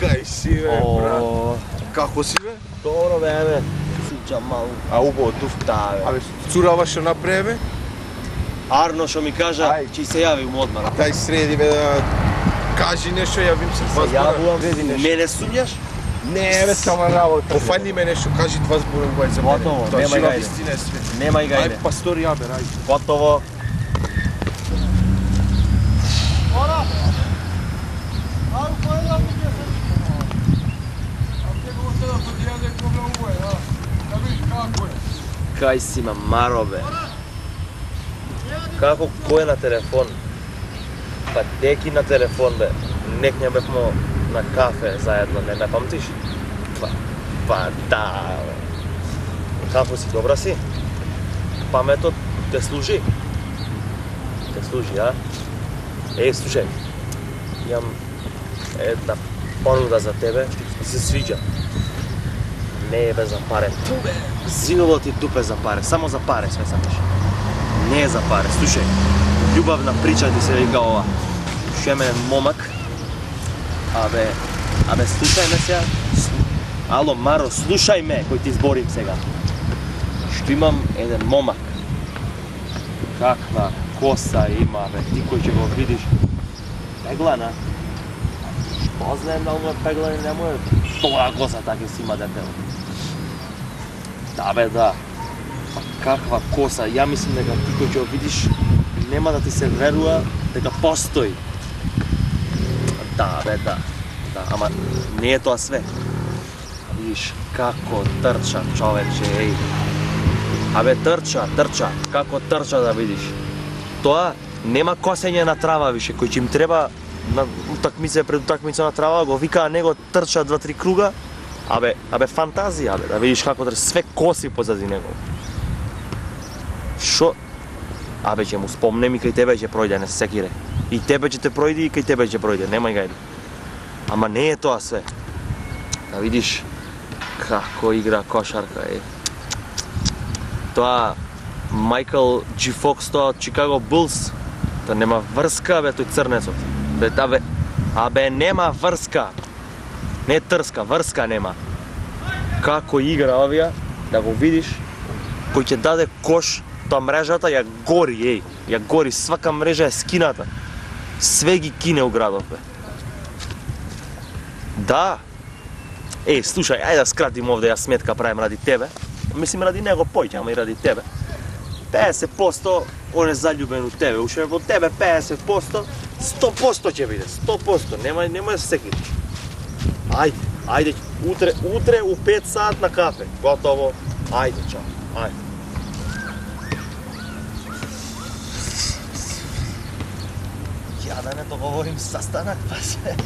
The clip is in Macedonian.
Кај си, бе, брат? Како си, бе? Добро, бе. Сиđam malo. А убаво туф? Da, bе. Абе, цурава што направи, бе? Арно што ми кажа, ќе се јавим одмара. Дај среди, бе, да кажи нешто, јавим се два збора. Јавувам, види нешто. Мене сумњаш? Не, бе, само работа. Пофали ме нешто, кажи два збора, бај за мене. Готово, Тоа нема жива гајде. вистина е све. Нема и гајде. Ај, пастори, ја, бе, рајде. Готово. Кај си ма маро, бе? Како кој на телефон? Па деки на телефон, бе. Некне бевмо на кафе заедно, не ме памтиш? Па да, бе. Како си, добра си? Паметот те служи? Те служи, а? Слушај, имам една понуда за тебе, ти се свиѓа. Не е бе за паре. Зилово ти тупе за паре, само за паре све сакаш. Не е за паре, слушај. Љубавна прича ти се вика ова. Шеменен момак. Абе, слушај ме сега. Ало, Маро, слушај ме, кој ти зборим сега. Што имам еден момак. Каква коса има, бе, ти кој ќе го видиш. Пеглана. Што знаем да му е пеглан или не му е. Тоа коса така си има детело. Да, бе, да. Па каква коса, ја мислам дека ти кој ќе го видиш, нема да ти се верува дека постои. Да, бе, да. Да, ама не е тоа све. Видиш како трча човече, еј. Абе трча, како трча да видиш. Тоа нема косење на трава више, кој ќе им треба на утакмица пред утакмица на трава, го викаа него трча 2-3 круга. Абе фантазија, бе, да видиш како трча, све коси позади него. Шо? Абе ќе му спомнем и кај тебе ќе пројде, не се секире. И тебе ќе те пројде и кај тебе ќе пројде, немај гајде. Ама не е тоа све. Да видиш како игра кошарка, е. Тоа Майкл Джи Фокс, тоа од Чикаго Булс, тоа нема врска, бе, тој црнецот. Абе нема врска. Не трска, врска нема. Како игра овија, да го видиш, кој ќе даде кош, тоа мрежата ја гори, еј. Ја гори, свака мрежа е скината. Све ги кине у градот, бе. Да. Слушај, ајде да скратим овде, ја сметка правим ради тебе. Мислим ради него појќе, ама и ради тебе. 50% он е заљубен у тебе, уште во тебе 50%, 100% ќе биде, 100%, нема да се секириш. Ајде, утре у 5 сат на кафе, готово, ајде, чао, ајде. Ја да не договорим састанак, па се.